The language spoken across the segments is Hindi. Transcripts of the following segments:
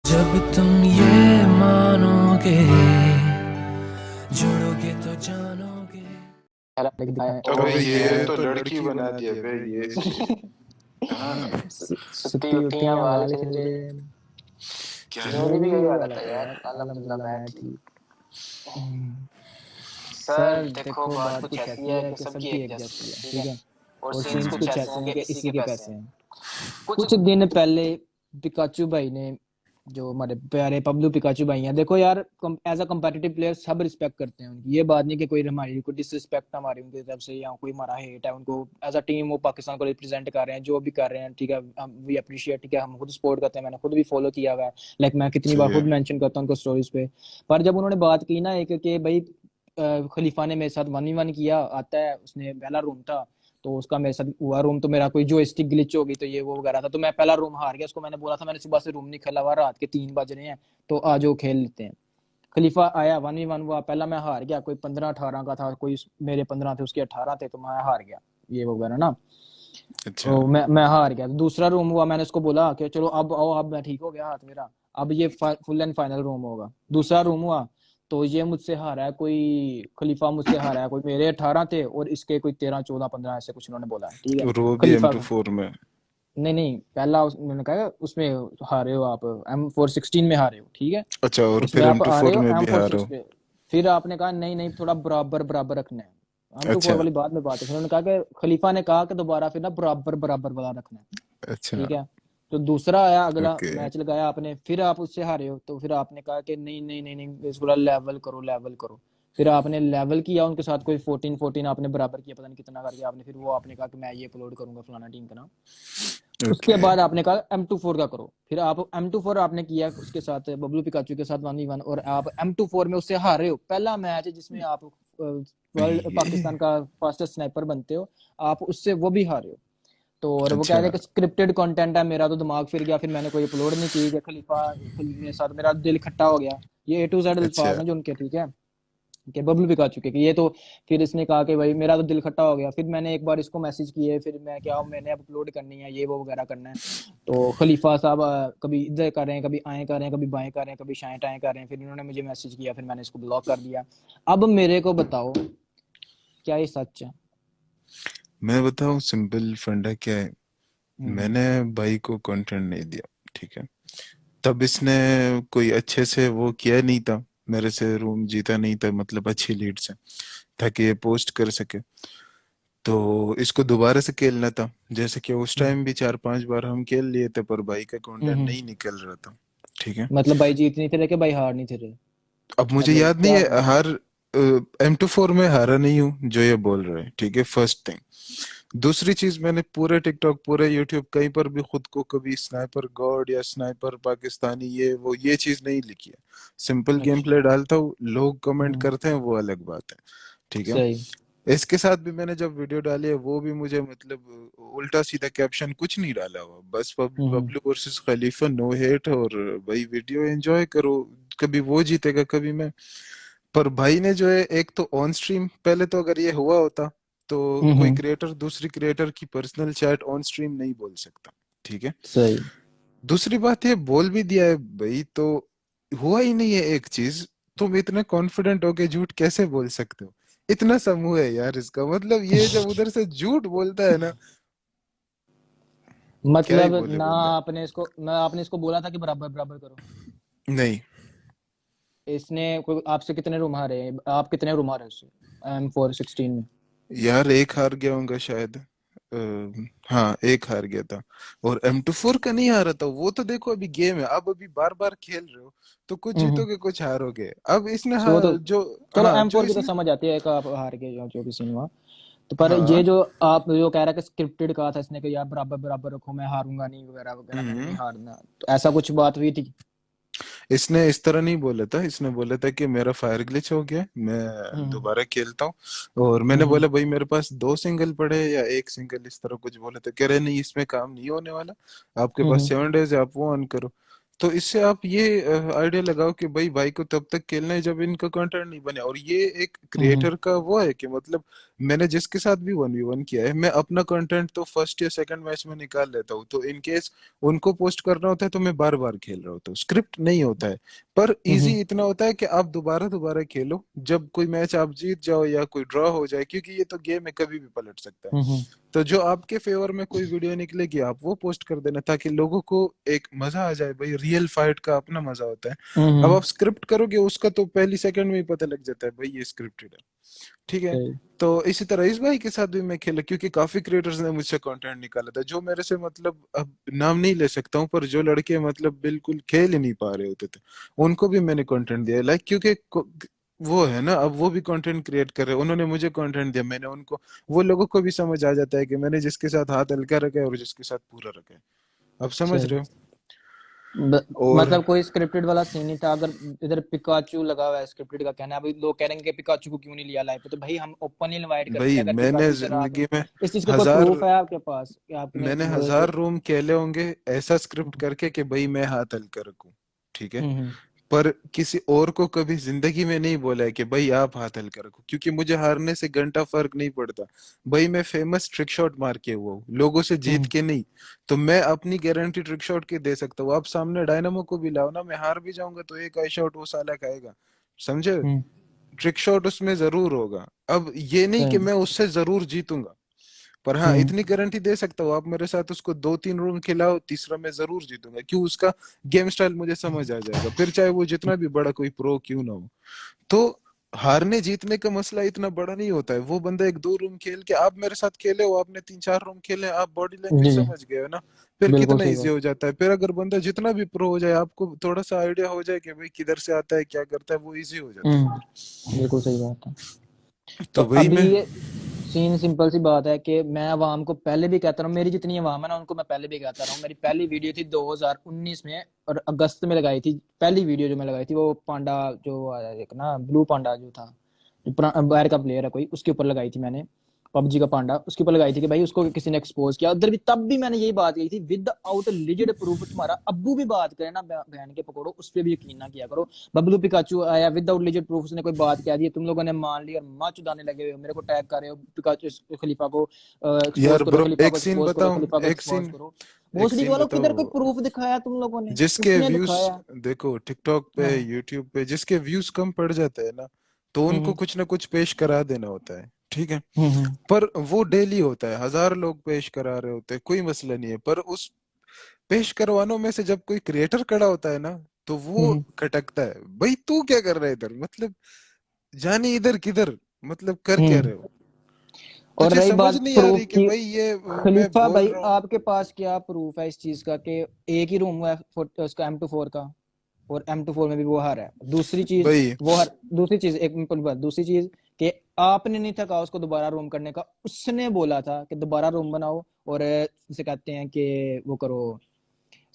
जब तुम ये मानोगे, जुड़ोगे तो जानोगे। लिख दिखाया अबे ये तो लड़की बना दिया बे ये हाँ सुती उठियां वाले चेहरे। क्या मेरी भी यही हालत है यार, अल्हम्दुलिल्लाह मैं ठीक। सर देखो बात कुछ ऐसी है कि सबकी एक जैसी है, ठीक है, और सीन्स कुछ ऐसे हैं कि इसी के पैसे हैं। कुछ दिन पहले पिकाचू भाई ने, जो हमारे प्यारे पब्लू पिकाचू भाई हैं, देखो यार एज अ कंपेटिटिव प्लेयर सब रिस्पेक्ट करते हैं उनकी, ये बात नहीं कि कोई हमारी कोई डिसरिस्पेक्ट हमारी उनकी तरफ से या कोई हमारा हेट है उनको। एज अ टीम वो पाकिस्तान को रिप्रेजेंट कर रहे हैं, जो भी कर रहे हैं, ठीक है, वी अप्रिशिएट, ठीक है, हम खुद सपोर्ट करते हैं, मैंने खुद भी फॉलो किया हुआ है, लाइक मैं कितनी बार सही खुद है। मेंशन करता हूँ उनको स्टोरीज पे। पर जब उन्होंने बात की ना एक कि भाई खलीफा ने मेरे साथ 1v1 किया, आता है, उसने पहला रूम था तो उसका मेरे साथ हुआ रूम, तो मेरा कोई जो स्टिक ग्लिच हो गई तो ये वो वगैरह था, तो मैं पहला रूम हार गया। उसको मैंने बोला था मैंने सुबह से रूम नहीं खेला हुआ, रात के 3 बज रहे हैं, तो आ जाओ खेल लेते हैं। खलीफा आया, 1v1 हुआ, पहला मैं हार गया, कोई 15-18 का था, कोई मेरे 15 थे उसके 18 थे, तो मैं हार गया ये वो वगैरह ना। अच्छा तो मैं हार गया। दूसरा रूम हुआ, मैंने उसको बोला कि चलो अब आओ, अब मैं ठीक हो गया हाथ मेरा, अब ये फुल एंड फाइनल रूम होगा। दूसरा रूम हुआ तो ये मुझसे हारा है, कोई खलीफा मुझसे हारा है, कोई मेरे 18 थे और इसके कोई 13-14-15 ऐसे कुछ उन्होंने बोला है, ठीक है, और वो भी खलीफा का। M24 में। नहीं नहीं, पहला मैंने कहा उसमें हारे हो आप, M416 में हारे हो, ठीक है, अच्छा और उसमें फिर आप हारे M24 हो में भी हारो। M46 पे। फिर आपने कहा नहीं नहीं, थोड़ा बराबर बराबर रखना है, M24 अच्छा वाली बात में बात है। फिर उन्होंने कहा कि खलीफा ने कहा कि दोबारा फिर ना बराबर बराबर वाला रखना है, अच्छा ठीक है। तो दूसरा आया, अगला ओके मैच लगाया आपने, फिर आप उससे हारे हो, तो फिर आपने कहा कि नहीं नहीं नहीं नहीं, इसको लेवल करो लेवल करो। फिर आपने लेवल किया उनके साथ, कोई 14-14 आपने बराबर किया, पता नहीं कितना करके आपने, फिर वो आपने कहा कि मैं ये अपलोड करूंगा फलाना टीम का नाम। उसके ओके बाद आपने कहा M24 का करो, फिर आप M24 आपने किया उसके साथ, बबलू पिकाचू के साथ 1v1, और आप M24 में उससे हारे हो। पहला मैच जिसमें आप वर्ल्ड ये पाकिस्तान का फास्टेस्ट स्नाइपर बनते हो, आप उससे वो भी हारे हो। तो और वो कह रहे अच्छा हैं कि स्क्रिप्टेड कंटेंट है, मेरा तो दिमाग फिर गया, फिर मैंने कोई अपलोड नहीं की कि खलीफा के साथ मेरा दिल खट्टा हो गया। ये A to Z अच्छा अल्फाज हैं जो उनके, ठीक है, कि बबलू भी खा चुके कि ये तो। फिर इसने कहा कि भाई मेरा तो दिल खट्टा हो गया, फिर मैंने एक बार इसको मैसेज किए, फिर मैं क्या, मैंने अब अपलोड करनी है ये वो वगैरह करना है। तो खलीफा साहब कभी इधर कर रहे हैं, कभी आए कर रहे हैं, कभी बाएं कर रहे हैं, कभी शाएं टाएं कर रहे हैं, फिर इन्होंने मुझे मैसेज किया, फिर मैंने इसको ब्लॉक कर दिया। अब मेरे को बताओ क्या ये सच है? मैं बताऊं सिंपल फंडा क्या है। हम्म मैंने भाई को कंटेंट नहीं दिया, ठीक है, तब इसने कोई अच्छे से वो किया नहीं था, मेरे से रूम जीता नहीं था, मतलब अच्छी लीड से, ताकि ये पोस्ट कर सके। तो इसको दोबारा से खेलना था, जैसे कि उस हम्म टाइम भी 4-5 बार हम खेल लिए थे, पर भाई का कंटेंट हम्म। नहीं निकल रहा था, ठीक है। मतलब भाई जीत नहीं थे रहे कि भाई हार नहीं थे रहे? अब मुझे मतलब याद नहीं क्या है, हर M24 में हारा नहीं हूँ जो ये बोल रहे हैं, ठीक है, फर्स्ट थिंग। दूसरी चीज, मैंने पूरे टिकटॉक पूरे यूट्यूब कहीं पर भी खुद को कभी स्नाइपर गॉड या स्नाइपर पाकिस्तानी ये वो ये चीज नहीं लिखी है। सिंपल गेम अच्छा। प्ले डालता हूँ, लोग कमेंट हम्म। करते हैं, वो अलग बात है, ठीक है। सही। इसके साथ भी मैंने जब वीडियो डाली है, वो भी मुझे मतलब उल्टा सीधा कैप्शन कुछ नहीं डाला हुआ, बस हम्म। पब्लिक वर्सेस खलीफा, नो हेट, और भाई वीडियो एंजॉय करो, कभी वो जीतेगा कभी मैं। पर भाई ने जो है, एक तो ऑन स्ट्रीम, पहले तो अगर ये हुआ होता तो कोई हम्म। क्रिएटर दूसरी क्रिएटर की पर्सनल चैट ऑन स्ट्रीम नहीं बोल सकता, ठीक है। सही। दूसरी बात ये बोल भी दिया है भाई, तो हुआ ही नहीं है एक चीज। तुम इतने कॉन्फिडेंट होके झूठ कैसे बोल सकते हो? इतना समूह है यार इसका, मतलब ये जब उधर से झूठ बोलता है ना, क्या ही मतलब बोले ना, बंदा। आपने इसको बोला था कि बराबर बराबर करो? नहीं इसने कोई आपसे कितने रूम हारे हैं? आप कितने रूम हारे उससे M416 में? यार, एक हार गया होगा शायद। हाँ एक हार गया था, और M24 का नहीं हारा था वो, तो देखो अभी गेम है, अब अभी बार बार खेल रहे हो, तो कुछ हम्म। जीतोगे कुछ हारोगे। अब इसने सो तो जो, चलो, हाँ जो M4 की तो इसने, समझ आती है कि आप हार के जो भी सीन हुआ। तो पर ये हाँ जो आप जो कह रहा है कि स्क्रिप्टेड कहा था इसने कि यार बराबर बराबर रखो, मैं हारूंगा नहीं वगैरह वगैरह, मैंने नहीं हम्म, हारना, तो ऐसा कुछ बात हुई थी? इसने इस तरह नहीं बोला था, इसने बोला था कि मेरा फायर ग्लिच हो गया, मैं हम्म दोबारा खेलता हूँ। और मैंने हम्म बोला भाई मेरे पास 2 सिंगल पड़े हैं या एक सिंगल, इस तरह कुछ बोला था। कह रहे नहीं, इसमें काम नहीं होने वाला, आपके पास हम्म 7 डेज है, आप वो ऑन करो। तो इससे आप ये आइडिया लगाओ कि भाई को तब तक खेलना है जब इनका कंटेंट नहीं बने। और ये एक हम्म क्रिएटर का वो है कि मतलब मैंने जिसके साथ भी 1v1 किया है, मैं अपना कंटेंट तो फर्स्ट या सेकंड मैच में निकाल लेता हूँ, तो इन केस उनको पोस्ट करना होता है तो मैं बार बार खेल रहा होता हूँ, स्क्रिप्ट नहीं होता है। पर हम्म इजी इतना होता है कि आप दोबारा दोबारा खेलो, जब कोई मैच आप जीत जाओ या कोई ड्रॉ हो जाए, क्योंकि ये तो गेम है, कभी भी पलट सकता है। हम्म तो जो आपके फेवर में कोई वीडियो निकलेगी आप वो पोस्ट कर देना, ताकि लोगों को एक मजा आ जाए। भाई रियल फाइट का अपना मजा होता है। अब हम्म। आप स्क्रिप्ट करोगे उसका तो पहली सेकंड में ही पता लग जाता है भाई ये स्क्रिप्टेड है, ठीक है। सही। तो इसी तरह इस भाई के साथ भी मैं खेला, क्योंकि काफी क्रिएटर्स ने मुझसे कंटेंट निकाला था जो मेरे से मतलब अब नाम नहीं ले सकता हूँ, पर जो लड़के मतलब बिल्कुल खेल ही नहीं पा रहे होते थे उनको भी मैंने कंटेंट दिया, लाइक क्योंकि वो है ना, अब वो भी कंटेंट क्रिएट कर रहे हैं, उन्होंने मुझे कंटेंट दिया, मैंने उनको। वो लोगों को भी समझ आ जाता है कि मैंने जिसके साथ हाथ हल्का रखा है और जिसके साथ पूरा रखा है। अब समझ सही। रहे हो। और मतलब कोई स्क्रिप्टेड वाला सीन नहीं था। अगर इधर पिकाचू लगा हुआ है, स्क्रिप्टेड का कहना है, अभी लोग कह रहे हैं कि पिकाचू को क्यों नहीं लिया लाइव पे, तो भाई हम ओपनली इनवाइट करते भाई हैं। अगर मैंने पिकाचू सर जिंदगी में इस चीज का कोई हजार प्रूफ है आपके पास कि आपने मैंने मतलब 1000 रूम खेले होंगे ऐसा स्क्रिप्ट करके कि भाई मैं हाथ हल्का रखूं, ठीक है। हम्म पर किसी और को कभी जिंदगी में नहीं बोला है कि भाई आप हाथ हल्का रखो, क्योंकि मुझे हारने से घंटा फर्क नहीं पड़ता। भाई मैं फेमस ट्रिक शॉट मार के हुआ हूँ, लोगों से जीत हम्म के नहीं। तो मैं अपनी गारंटी ट्रिक शॉट की दे सकता हूँ। आप सामने डायनामो को भी लाओ ना, मैं हार भी जाऊंगा तो एक आई शॉट वो साला खाएगा, समझे। हम्म। ट्रिक शॉट उसमें जरूर होगा। अब ये नहीं कि सही। मैं उससे जरूर जीतूंगा, पर हाँ हम्म इतनी गारंटी दे सकता हूँ, आप मेरे साथ उसको 2-3 रूम खिलाओ, तीसरा मैं जरूर जीतूंगा, क्यों, उसका गेम स्टाइल मुझे समझ आ जाएगा, फिर चाहे वो जितना भी बड़ा कोई प्रो क्यों ना हो। तो हारने जीतने का मसला इतना बड़ा नहीं होता है। वो बंदा 1-2 रूम खेल के, आप मेरे साथ खेले हो, आपने 3-4 रूम खेले, आप बॉडी लैंग्वेज जी जी। समझ गए हो ना, फिर बिल्कुल कितना सही इजी बात। हो जाता है। फिर अगर बंदा जितना भी प्रो हो जाए, आपको थोड़ा सा आइडिया हो जाए कि भाई किधर से आता है क्या करता है, वो इजी हो जाता है बिल्कुल सही बात है। फिर। तो तो वही अभी मैं ये सीन सिंपल सी बात है कि मैं अवाम को पहले भी कहता रहा हूँ, मेरी जितनी अवाम है ना उनको मैं पहले भी कहता रहा हूँ। मेरी पहली वीडियो थी 2019 में, और अगस्त में लगाई थी। पहली वीडियो जो मैं लगाई थी वो पांडा, जो एक ना ब्लू पांडा जो था, जो बाहर का प्लेयर है कोई, उसके ऊपर लगाई थी मैंने। पबजी का पांडा उसके ऊपर लगाई थी कि भाई उसको किसी ने एक्सपोज किया उधर भी। तब भी मैंने यही बात कही थी, विद आउट लिजिड प्रूफ। तुम्हारा अब्बू भी बात करे ना बहन के पकौड़ो, उस पर भी यकीन ना किया करो। बबलू पिकाचू आया विदाउट लिजिट प्रूफ, उसने कोई बात कह दी, तुम लोगों ने मान ली और माँ चुदाने लगे हुए हो, मेरे को टैग कर रहे हो पिकाचू खलीफा को एक्सपोज यार करो, ब्रो खलीफा एक को सीन एक्सपोज करो, बताऊं, खलीफा को एक एक्सपोज सीन करो। एक भोसड़ी सीन वालों किधर कोई बताओ। प्रूफ दिखाया तुम लोगों ने? जिसके किसी ने व्यूज, दिखाया? देखो टिकटॉक पे, हाँ। यूट्यूब पे जिसके व्यूज कम पड़ जाते हैं ना, तो उनको हम्म कुछ ना कुछ पेश करा देना होता है, ठीक है। हम्म पर वो डेली होता है, 1000 लोग पेश करा रहे होते हैं, कोई मसला नहीं है। पर उस पेश करवानों में से जब कोई क्रिएटर खड़ा होता है ना, तो वो हम्म खटकता है। भाई तू क्या कर रहा है इधर, मतलब जाने इधर किधर, मतलब कर क्या हम्म। रहे हो। और तुझे रही समझ बात नहीं आ प्रूफ रही कि की, भाई ये मैं खलीफा बोल भाई रहा हूँ। आपके पास क्या प्रूफ है इस चीज का कि एक ही रूम हुआ है उसका M24 का, और M24 में भी वो हार है? दूसरी चीज भाई वो हर दूसरी चीज एक मिनट बात, दूसरी चीज कि आपने नहीं था कहा उसको दोबारा रूम करने का, उसने बोला था कि दोबारा रूम बनाओ और जिसे कहते हैं कि वो करो,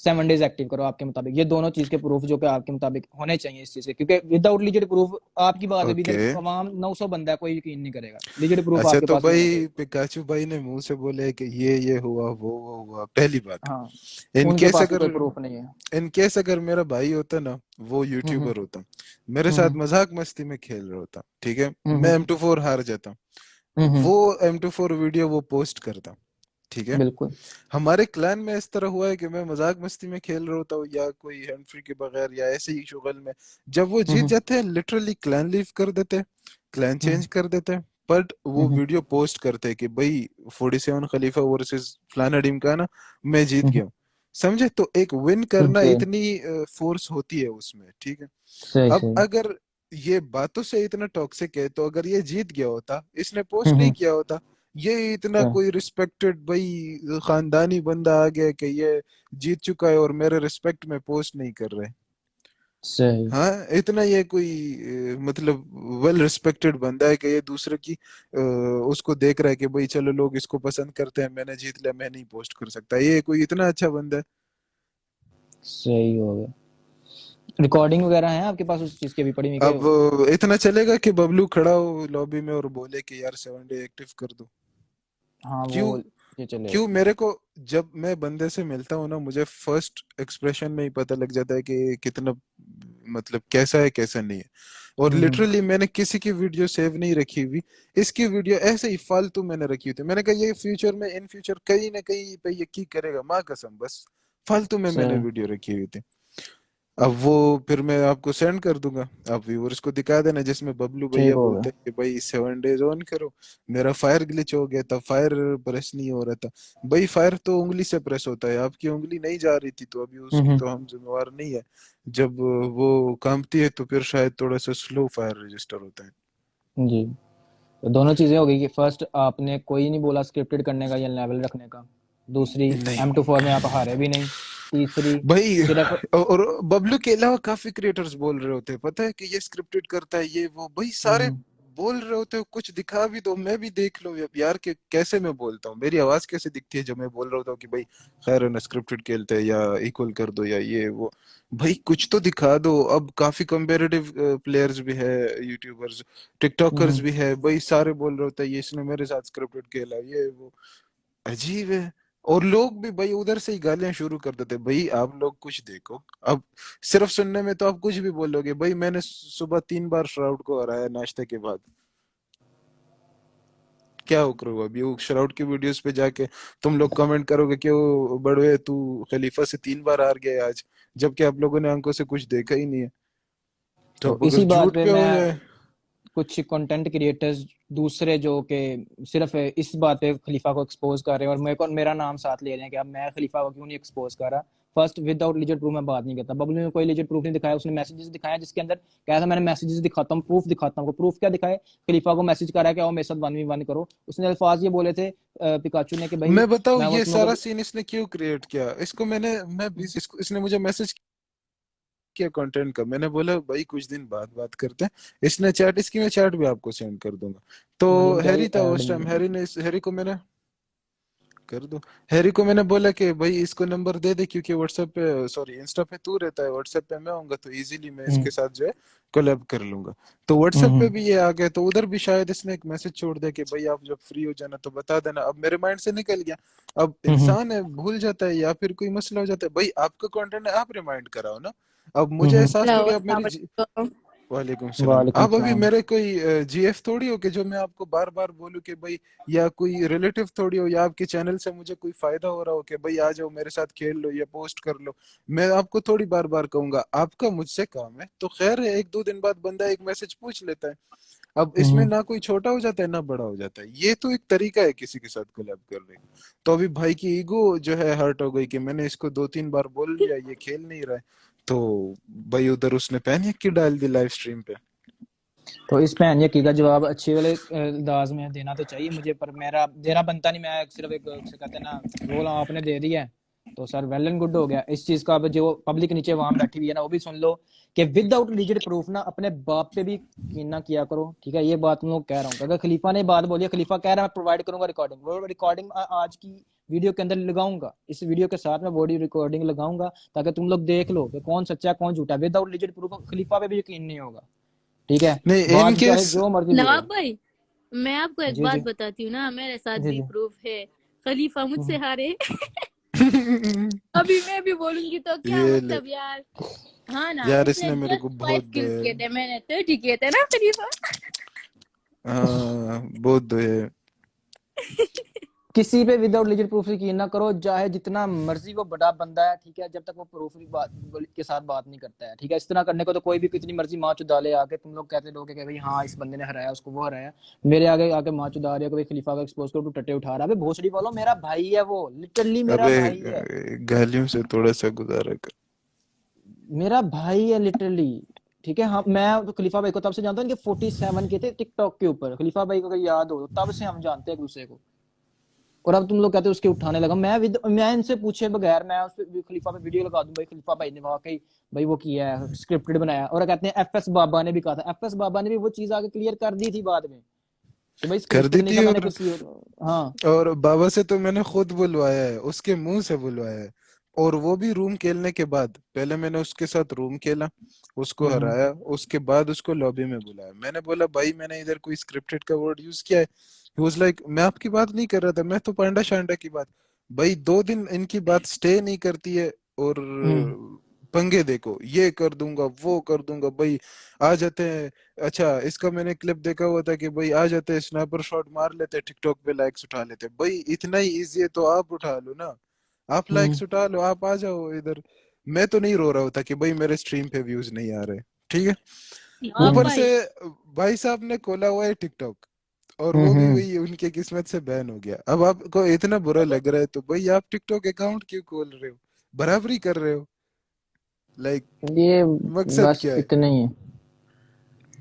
7 डेज एक्टिव करो आपके मुताबिक। ये दोनों चीज के प्रूफ जो कि आपके मुताबिक होने चाहिए इस चीज के, क्योंकि विदाउट लिजिट प्रूफ आपकी बात में भी इधर ओके, तमाम 900 बंदा है, कोई यकीन नहीं करेगा। लिजिट प्रूफ अच्छा आपके तो पास भी होना भाई चाहिए। पिकाचू भाई ने मुंह से बोले कि ये हुआ वो हुआ, पहली बात। हाँ। इन उनके केस पास भी अगर कोई प्रूफ नहीं है। इन केस अगर मेरा भाई होता ना, वो हम्म यूट्यूबर होता, मेरे साथ हम्म मजाक मस्ती में खेल रहा होता, ठीक है, मैं हम्म M24 हार जाता, हम्म। वो M24 वीडियो वो पोस्ट करता, ठीक है। बिल्कुल। हमारे क्लैन में इस तरह हुआ है कि मैं मजाक मस्ती में खेल रहा होता हूँ या कोई हैंड फ्री के बगैर या ऐसे ही शुगल में, जब वो जीत हम्म जाते हैं लिटरली क्लैन लीव कर देते हैं, क्लैन चेंज हम्म कर देते हैं। बट वो हम्म वीडियो पोस्ट करते हैं कि भाई 47 खलीफा वर्सेस फलाना टीम का ना, मैं जीत हम्म। गया हूँ। समझे, तो एक विन करना सही इतनी फोर्स होती है उसमें, ठीक है। सही अब सही। अगर ये बातों से इतना टॉक्सिक है, तो अगर ये जीत गया होता, इसने पोस्ट नहीं हम्म। किया होता, ये इतना सही कोई रिस्पेक्टेड भाई खानदानी बंदा आ गया कि ये जीत चुका है और मेरे रिस्पेक्ट में पोस्ट नहीं कर रहे। सही। हाँ, इतना ये कोई मतलब वेल रिस्पेक्टेड बंदा है कि ये दूसरे की उसको देख रहा है कि भाई चलो लोग इसको पसंद करते हैं, मैंने जीत लिया, मैं नहीं पोस्ट कर सकता, ये कोई इतना अच्छा बंदा है। सही हो गया। रिकॉर्डिंग वगैरह है आपके पास उस चीज की? अभी पड़ी हुई अब के? इतना चलेगा कि बबलू खड़ा हो लॉबी में और बोले कि यार 7 डे एक्टिव कर दो, हाँ वो क्यों, ये चले। क्यों मेरे को जब मैं बंदे से मिलता हूँ ना, मुझे फर्स्ट एक्सप्रेशन में ही पता लग जाता है कि कितना मतलब कैसा है कैसा नहीं है। और हम्म। लिटरली मैंने किसी की वीडियो सेव नहीं रखी हुई, इसकी वीडियो ऐसे ही फालतू मैंने रखी हुई थी। मैंने कहा ये फ्यूचर में इन फ्यूचर कहीं ना कहीं पे ये की करेगा, माँ कसम, बस फालतू में मैंने सही। वीडियो रखी हुई थी। अब वो फिर मैं आपको सेंड कर दूंगा, आप व्यूअर्स को दिखा देना, जिसमें बबलू ठीक भैया हो बोलते गया। हैं कि भाई 7 डेज ऑन करो। मेरा फायर ग्लिच हो गया था, फायर प्रेस नहीं हो रहा था। भाई फायर तो उंगली से प्रेस होता है, आपकी उंगली नहीं जा रही थी तो अभी उसकी हम्म। तो हम जिम्मेवार नहीं है। जब वो कांपती है तो फिर शायद थोड़ा सा स्लो फायर रजिस्टर होता है। जी। तो दोनों चीजें हो गई कि फर्स्ट आपने कोई नहीं बोला स्क्रिप्टेड करने का या लेवल रखने का। दूसरी, नहीं M24 में आप हारे भी नहीं। तीसरी, भाई, सिर्फ। और बबलू के अलावा काफी क्रिएटर्स बोल रहे होते हैं, पता है कि ये स्क्रिप्टेड करता है ये वो, भाई सारे हम्म। बोल रहे होते हो, कुछ दिखा भी दो, मैं भी देख लो यार कि कैसे मैं बोलता हूँ, मेरी आवाज कैसे दिखती है जब मैं बोल रहा होता हूँ कि भाई खैर ना स्क्रिप्टेड खेलते हैं या इक्वल कर दो या ये वो। भाई कुछ तो दिखा दो। अब काफी कंपेरेटिव प्लेयर्स भी है, यूट्यूबर्स, टिकटॉकर्स हम्म। भी है, भाई सारे बोल रहे होते हैं ये इसने मेरे साथ स्क्रिप्टेड खेला ये वो। अजीब है। और लोग भी भाई उधर से ही गालियां शुरू कर देते, भाई आप लोग कुछ देखो। अब सिर्फ सुनने में तो आप कुछ भी बोलोगे, भाई मैंने सुबह 3 बार श्राउड को हराया नाश्ते के बाद, क्या हो करो अभी वो श्राउड की वीडियोस पे जाके तुम लोग कमेंट करोगे कि वो बड़वे तू खलीफा से 3 बार हार गया आज, जबकि आप लोगों ने आंखों से कुछ देखा ही नहीं है। तो तो अब अगर इसी बात झूठ पे पे मैं, हो जाए। कुछ कंटेंट क्रिएटर्स दूसरे जो कि सिर्फ इस बात पे खलीफा को एक्सपोज कर रहे हैं और मेरे को मेरा नाम साथ ले रहे हैं कि अब मैं खलीफा को क्यों नहीं एक्सपोज कर रहा। फर्स्ट, विदाउट लीजिट प्रूफ मैं बात नहीं करता। बबलू ने कोई लीजिट प्रूफ नहीं दिखाया, उसने मैसेजेस दिखाया जिसके अंदर कहा था मैंने मैसेजेस दिखाता हूँ, प्रूफ दिखाता हूँ। प्रूफ क्या दिखाए? खलीफा को मैसेज करा कि आओ मेरे साथ 1v1 करो। उसने अल्फाज ये बोले थे पिकाचू ने कि भाई मैं बताऊं मैं वो ये तुम लोग सारा को। सीन इसने क्यों क्रिएट किया, इसको मैं भी इसने मुझे मैसेज किया कंटेंट का, मैंने बोला भाई कुछ दिन बाद बात करते हैं। इसने चैट, इसकी मैं चैट भी आपको सेंड कर दूंगा। तो मुझे भाई हैरी था ऐड उस नहीं टाइम, है। हैरी को मैंने कर दो। हैरी को मैंने बोला कि भाई इसको नंबर दे दे, क्योंकि व्हाट्सएप पे, सॉरी इंस्टा पे तू रहता है, व्हाट्सएप पे मैं आऊंगा तो इजीली मैं हम्म। इसके साथ जो है कोलैब कर लूंगा। तो व्हाट्सएप पे हम्म। भी ये आ गया, तो उधर भी शायद इसने एक मैसेज छोड़ दिया कि भाई आप जब फ्री हो जाना तो बता देना। अब मेरे माइंड से निकल गया। अब हम्म। इंसान है, भूल जाता है या फिर कोई मसला हो जाता है, भाई आपका कंटेंट है आप रिमाइंड कराओ ना। अब मुझे हम्म। एहसास हेलो थोड़ी आप अस्सलाम मेरी वालेकुम। वालेकुम सलाम, वालेकुम आप अभी सलाम। मेरे कोई जीएफ थोड़ी हो कि जो मैं आपको बार बार बोलूं कि भाई, या कोई रिलेटिव थोड़ी हो, या आपके चैनल से मुझे कोई फायदा हो रहा हो कि भाई आ जाओ मेरे साथ खेल लो या पोस्ट कर लो। मैं आपको थोड़ी बार बार कहूंगा, आपका मुझसे काम है तो खैर है, 1-2 दिन बाद बंदा एक मैसेज पूछ लेता है। अब इसमें हम्म। ना कोई छोटा हो जाता है ना बड़ा हो जाता है, ये तो एक तरीका है किसी के साथ कोलैब करने का। तो अभी भाई की ईगो जो है हर्ट हो गई कि मैंने इसको 2-3 बार बोल लिया ये खेल नहीं रहा है। तो भाई उधर उसने पैनिक की डाल दी लाइव स्ट्रीम पे। तो इस पे की का जवाब अच्छे वाले अंदाज में देना तो चाहिए मुझे, पर मेरा देना बनता नहीं। मैं सिर्फ एक से कहते हैं ना, रोल आपने दे दिया है तो सर वेल एंड गुड हो गया। इस चीज का अब जो पब्लिक नीचे वहां बैठी हुई है ना वो भी सुन लो कि विदाउट लीजिड प्रूफ ना अपने बाप पे भी यकीन ना किया करो, ठीक है? ये बात मैं कह रहा हूँ। अगर खलीफा ने बात बोली है, खलीफा कह रहा है मैं प्रोवाइड करूंगा रिकॉर्डिंग, वो रिकॉर्डिंग आज की वीडियो के अंदर लगाऊंगा, इस वीडियो के साथ मैं बॉडी रिकॉर्डिंग लगाऊंगा ताकि तुम लोग देख लो कि कौन सच्चा है कौन झूठा है। विदाउट लीजिड प्रूफ खलीफा पे भी यकीन नहीं होगा, ठीक है? नहीं इन बात चाहे केस। जो मर्जी भी हो। नवाब भाई, मैं आपको एक जी बात जी। बताती हूँ ना, मेरे साथ जी भी जी। प्रूफ है। खलीफा मुझसे हम्म। हारे। अभी मैं भी बोलूंगी तो क्या ये ले मतलब यार। हाँ ना, यार, इसने इसने मेरे जस्ट को 5 बहुत किल्स किए थे, मैंने 30 किए थे ना खलीफा। हाँ बहुत है। किसी पे विदाउट लीगल प्रूफ यकीन ना करो, चाहे जितना मर्जी वो बड़ा बंदा है, ठीक है? जब तक वो प्रूफ के साथ बात नहीं करता है, ठीक है? इस तरह करने को तो कोई भी कितनी मर्जी माँ चुदा ले आके, तुम लोग कहते रहोगे कि भाई हाँ इस बंदे ने हराया उसको, वो हराया। मेरे आगे आके माँ चुदा रहे हो कि भाई खलीफा को एक्सपोज करो, तू टट्टे उठा रहा है। अबे भोसड़ी वालों, मेरा भाई है वो, लिटरली मेरा अबे भाई है। गालियों से थोड़ा सा गुजारा कर। मेरा भाई है लिटरली, ठीक है? हाँ, मैं तो खलीफा भाई को तब से जानता हूँ कि 47 के थे टिकटॉक के ऊपर। खलीफा भाई को अगर याद हो तो तब से हम जानते हैं एक दूसरे को। और अब तुम लोग कहते हो उसके उठाने लगा। मैं इनसे पूछे बगैर मैं उस पे खलीफा पे वीडियो लगा दूं भाई खलीफा भाई ने वाकई भाई वो किया है, स्क्रिप्टेड बनाया। और कहते हैं एफएस बाबा ने भी कहा था, एफएस बाबा ने भी वो चीज आगे क्लियर कर दी थी बाद में कि भाई कर स्क्रिप्टेड दी नहीं था, थी। मैंने किसी और। हाँ। और बाबा से तो मैंने खुद बुलवाया है, उसके मुंह से बुलवाया है। और वो भी रूम खेलने के बाद, पहले मैंने उसके साथ रूम खेला, उसको हम्म। हराया, उसके बाद उसको लॉबी में बुलाया। मैंने बोला भाई मैंने इधर कोई स्क्रिप्टेड का वर्ड यूज किया है? ही वाज लाइक मैं आपकी बात नहीं कर रहा था, मैं तो पांडा शांडा की बात। भाई 2 दिन इनकी बात स्टे नहीं करती है और हम्म पंगे देखो, ये कर दूंगा वो कर दूंगा भाई। आ जाते हैं, अच्छा इसका मैंने क्लिप देखा हुआ था कि भाई आ जाते हैं स्नाइपर शॉट मार लेते हैं, टिकटॉक पे लाइक्स उठा लेते हैं। भाई इतना ही इजी है तो आप उठा लो ना, आप हम्म लाइक्स उठा लो, आप आ जाओ इधर। मैं तो नहीं रो रहा होता कि भाई मेरे स्ट्रीम पे व्यूज नहीं आ रहे, ठीक है। हाँ ऊपर हम्म से भाई। भाई साहब ने खोला हुआ है टिकटॉक, और वो भी हम्म वही उनके किस्मत से बैन हो गया। अब आपको इतना बुरा लग रहा है तो भाई आप टिकटॉक अकाउंट क्यों खोल रहे हो, बराबरी कर रहे हो, लाइक ये मकसद बस क्या है? इतने ही है,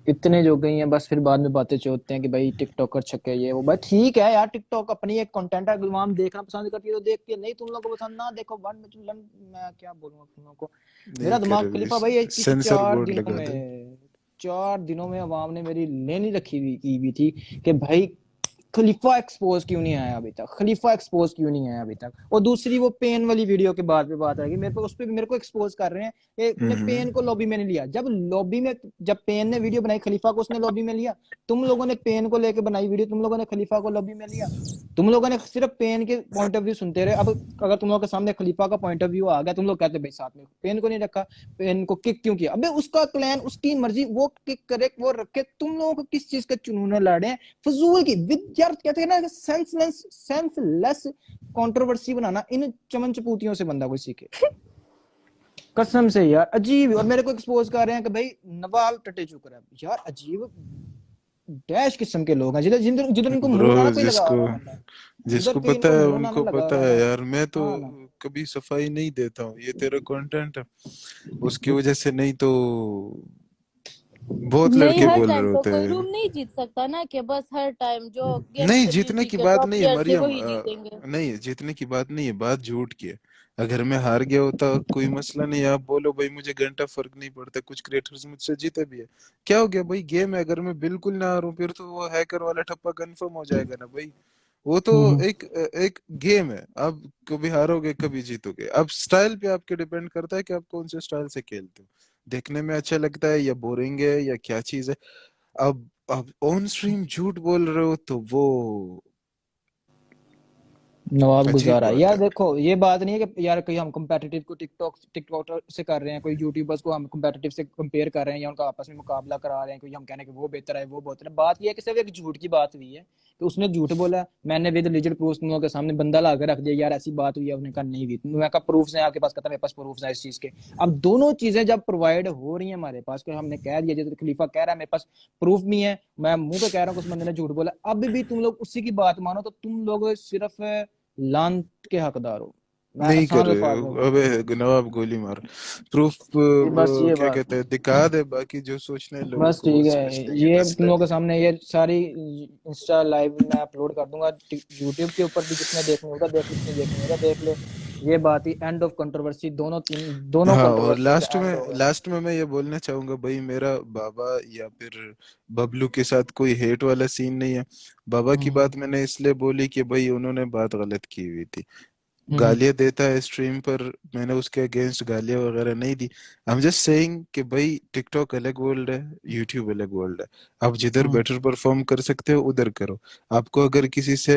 इतने जो गई हैं बस, फिर बाद में बातें चोदते हैं कि भाई टिकटॉकर छके ये वो। भाई ठीक है यार, टिकटॉक अपनी एक कंटेंट है, गुलवाम देखना पसंद करती है तो देखती है, नहीं तुम लोगों को पसंद ना देखो, मैं क्या बोलूंगा तुम लोगों को। नहीं मेरा दिमाग करे, खलीफा भाई इस सेंसर चार बोर्ड दिनों लगा दे। में, 4 दिनों में अवाम ने मेरी लेनी रखी हुई की भी थी कि भाई खलीफा एक्सपोज क्यों नहीं आया अभी तक, खलीफा एक्सपोज क्यों नहीं आया अभी तक। और दूसरी वो पेन वाली वीडियो के बाद पे बात आएगी, मेरे को उस पे मेरे को एक्सपोज कर रहे हैं कि तूने पेन को लॉबी में नहीं लिया। जब लॉबी में, जब पेन ने वीडियो बनाई खलीफा को उसने लॉबी में लिया, तुम लोगों ने पेन को लेके बनाई वीडियो, तुम लोगों ने खलीफा को लॉबी में लिया। तुम लोगों ने सिर्फ पेन के पॉइंट ऑफ व्यू सुनते रहे। अब अगर तुम लोगों के सामने खलीफा का पॉइंट ऑफ व्यू आ गया, तुम लोग कहते भाई साथ में पेन को नहीं रखा, पेन को किक क्यों किया। अबे उसका क्लैन, उसकी मर्जी, वो किक करे वो रखे, तुम लोगों को किस चीज के चुनूने लड़े हैं फजूल की। विद यार कहते हैं ना, सेंसलेस कंट्रोवर्सी बनाना इन चमन चपूतियों से बंदा कोई सीखे, कसम से यार अजीब। और मेरे को एक्सपोज कर रहे हैं कि भाई नवाब टटे चुक रहा है यार, अजीब डैश किस्म के लोग हैं जिधर जिधर जिधर इनको ब्रो मुंह ना कोई लगा जिसको रहा बंदा, उधर जिसको के पता इनको है मुंह ना उनको लगा पता रहा है हो। यार, मैं तो हाँ ना, कभी सफाई नहीं देता हूँ, ये तेरा कंटेंट है उसकी वजह से, नहीं तो बहुत नहीं, लड़के हर बोल रहे टाइम तो होते कोई हैं। रूम नहीं जीत सकता ना, कि बस हर टाइम जो गेम नहीं जीतने कम्युनिटी की के बात टॉप नहीं है प्लेयर्स थे मरियम, वही जीतेंगे। नहीं जीतने की बात नहीं है, बात झूठ की है। अगर मैं हार गया होता कोई मसला नहीं है, आप बोलो भाई मुझे घंटा फर्क नहीं पड़ता, कुछ क्रिएटर्स मुझसे जीते भी है, क्या हो गया भाई, गेम है। अगर मैं बिल्कुल ना हारूं फिर तो वो हैकर वाला ठप्पा कंफर्म हो जाएगा ना भाई। वो तो हम्म एक एक गेम है, आप कभी हारोगे कभी जीतोगे। अब स्टाइल पे आपके डिपेंड करता है कि आप कौन से स्टाइल से खेलते हो, देखने में अच्छा लगता है या बोरिंग है या क्या चीज है। अब ऑन स्ट्रीम झूठ बोल रहे हो तो वो नवाब अजीब गुजारा बात यार। है। देखो ये बात नहीं है कि यार कोई हम कंपेटिटिव को टिकटॉक से कर रहे हैं, कोई यूट्यूबर्स को हम कंपेटिटिव से कंपेयर कर रहे हैं या उनका आपस में मुकाबला करा रहे हैं, कोई हम कहने कि वो बेहतर है वो बेहतर है। बात ये है कि सिर्फ एक झूठ की बात हुई है कि उसने झूठ बोला, मैंने विद लीजिड प्रूफ तुम लोगों के सामने बंदा ला के रख दिया यार ऐसी बात हुई है, उन्होंने कहा नहीं हुई, मैं कहा प्रूफ है आपके पास, कहता मेरे पास प्रूफ है इस चीज के। अब दोनों चीजें जब प्रोवाइड हो रही है हमारे पास, कोई हमने कह दिया जैसे खलीफा कह रहा है मेरे पास प्रूफ भी है, मैं मुंह पे कह रहा हूँ उस बंदे ने झूठ बोला, अब भी तुम लोग उसी की बात मानो तो तुम लोग सिर्फ लांत के हकदार हो। मैं नहीं कर आसान रहे अल्फाज में हो, बोलूंगा, अबे नवाब गोली मार, प्रूफ बस ये क्या बात कहते हैं दिखा दे, बाकी जो सोचना है लोगों बस को वो ठीक सोच है। लेंगे, ये तुम मसला लोगों नहीं के सामने ये सारी इंस्टा लाइव मैं अपलोड कर दूंगा, यूट्यूब के ऊपर भी जिसने देखनी होगा देख लो, जिसने देखनी होगा देख लो। ये बात ही एंड ऑफ कंट्रोवर्सी, है। दोनों हाँ और कंट्रोवर्सीज का एंड हो गया। लास्ट में मैं ये बोलना चाहूंगा भाई, मेरा बाबा या फिर बबलू के साथ कोई हेट वाला सीन नहीं है। बाबा की हम्म बात मैंने इसलिए बोली कि भाई उन्होंने बात गलत की हुई थी, हम्म गालियां देता है स्ट्रीम पर, मैंने उसके अगेंस्ट गालियां वगैरह नहीं दी। आई एम जस्ट सेइंग कि भाई टिकटॉक अलग वर्ल्ड है, यूट्यूब अलग वर्ल्ड है। आप जिधर हम्म बेटर परफॉर्म कर सकते हो उधर करो। आपको अगर किसी से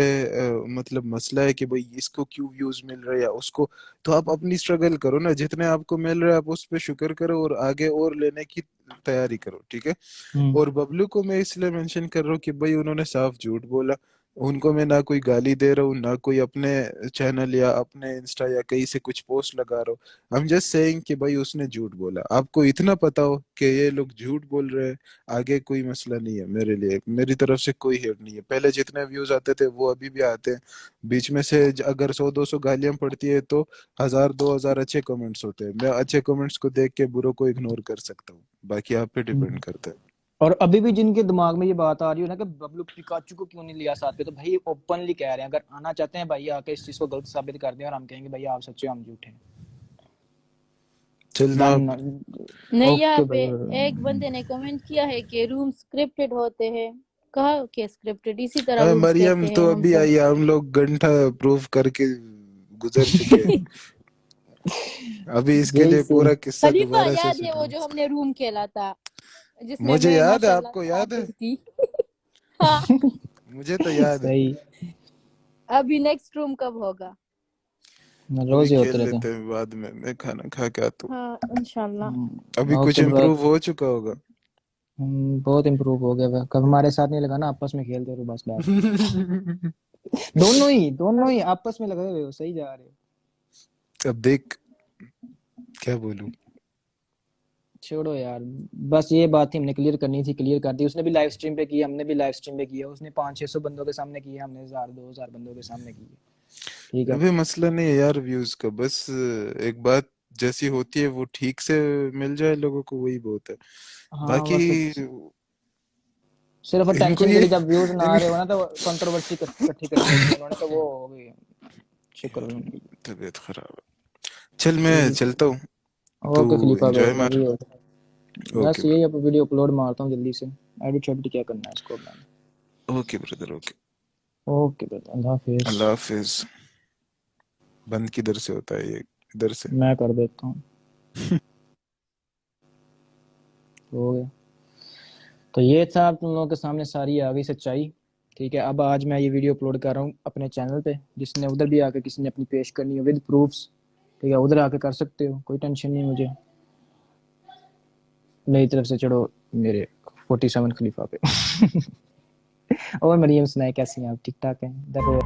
मतलब मसला है कि भाई इसको क्यों व्यूज मिल रहे हैं या उसको, तो आप अपनी स्ट्रगल करो ना, जितने आपको मिल रहे हैं आप उस पर शुक्र करो और आगे और लेने की तैयारी करो, ठीक है। हम्म और बबलू को मैं इसलिए मेंशन कर रहा हूँ कि भाई उन्होंने साफ झूठ बोला, उनको मैं ना कोई गाली दे रहा हूँ ना कोई अपने चैनल या अपने इंस्टा या कहीं से कुछ पोस्ट लगा रहा हूँ। आई एम जस्ट सेइंग कि भाई उसने झूठ बोला, आपको इतना पता हो कि ये लोग झूठ बोल रहे हैं, आगे कोई मसला नहीं है मेरे लिए, मेरी तरफ से कोई हेट नहीं है। पहले जितने व्यूज आते थे वो अभी भी आते हैं, बीच में से अगर 100-200 गालियां पड़ती है तो 1000-2000 अच्छे कमेंट्स होते हैं, मैं अच्छे कमेंट्स को देख के बुरों को इग्नोर कर सकता हूँ, बाकी आप पे डिपेंड हम्म। करता है। और अभी भी जिनके दिमाग में ये बात आ रही है ना कि बबलू पिकाचू को क्यों नहीं लिया साथ पे, तो भाई ओपनली कह रहे हैं अगर आना चाहते हैं भाई आके इस चीज को गलत साबित कर दें और हम कहेंगे भाई आप सच्चे हो, हम झूठे हैं। चलना डन। आप। नहीं, यहाँ ओके पे भाई। एक बंदे ने कमेंट किया है कि रूम स्क्रिप्टेड होते हैं। कहा कि स्क्रिप्टेड, इसी तरह हाँ रूम्स मरियम कहते हैं तो अभी हमको। आई है, हम लोग घंटा प्रूफ करके गुजर चुके हैं, अभी इसके यही लिए सीन। पूरा किस्सा खलीफा दोबारा से याद है वो सुनाओ। जो हमने रूम खेला था, जिसमें मुझे मैं याद है, माशाल्लाह आपको याद है? काफिर थी। हाँ। मुझे तो याद है। सही। अभी नेक्स्ट रूम कब होगा? अभी रोज ही होते खेल रहते लेते हैं। हैं बाद में, मैं खाना खा के आता हूँ। हाँ इंशाल्लाह। अभी कुछ ओके ब्रो। इम्प्रूव हो चुका होगा। बहुत इम्प्रूव हो गया वह। कब हमारे साथ नहीं लगा ना, आपस में खेलते रहो बस बैठ के। दोनों ही आपस में लगे हुए हो, सही जा रहे हो। अब देख क्या बोलूं। छोड़ो यार, बस ये बात ही हमने क्लियर करनी थी, क्लियर कर दी। उसने भी लाइव स्ट्रीम पे किया, हमने भी लाइव स्ट्रीम पे किया। उसने 500-600 बंदों के सामने किया, हमने 1000-2000 बंदों के सामने किया। ठीक है। अभी मसला नहीं है यार व्यूज का, बस एक बात जैसी होती है वो ठीक से मिल जाए लोगों को, वही बहुत है। हाँ बाकी बस सिर्फ इनको अटेंशन के ये लिए जब व्यूज ना आ रहे हो इन ना, तो कंट्रोवर्सी इकट्ठी करनी होती है उन्होंने, तो वो हो गई। शुक्र है उनकी। तबीयत खराब है। चल मैं ठीक चलता हूँ, तू ओके खलीफा भाई, एंजॉय मैं मार। भी ओके बस यही ब्रो। अब वीडियो अपलोड मारता हूँ जल्दी से। एडिट शेडिट क्या करना है इसको मैंने। Okay brother, okay. Okay brother, अल्लाह हाफिज। अल्लाह हाफिज। बंद किधर से होता है ये? इधर से। मैं कर देता हूँ। हो गया। तो ये था आप तुम लोगों के सामने सारी आ गई सच्चाई। ठीक है, अब आज मैं ये वीडियो अपलोड कर रहा हूँ अपने चैनल पे। जिसने उधर भी आके किसी ने अपनी पेश करनी हो विद प्रूफ्स, ठीक है, उधर आके कर सकते हो, कोई टेंशन नहीं मुझे। मेरी तरफ से चढ़ो मेरे 47 खलीफा पे। और मरियम सुनाए कैसी हैं आप? ठीक ठाक हैं? देखो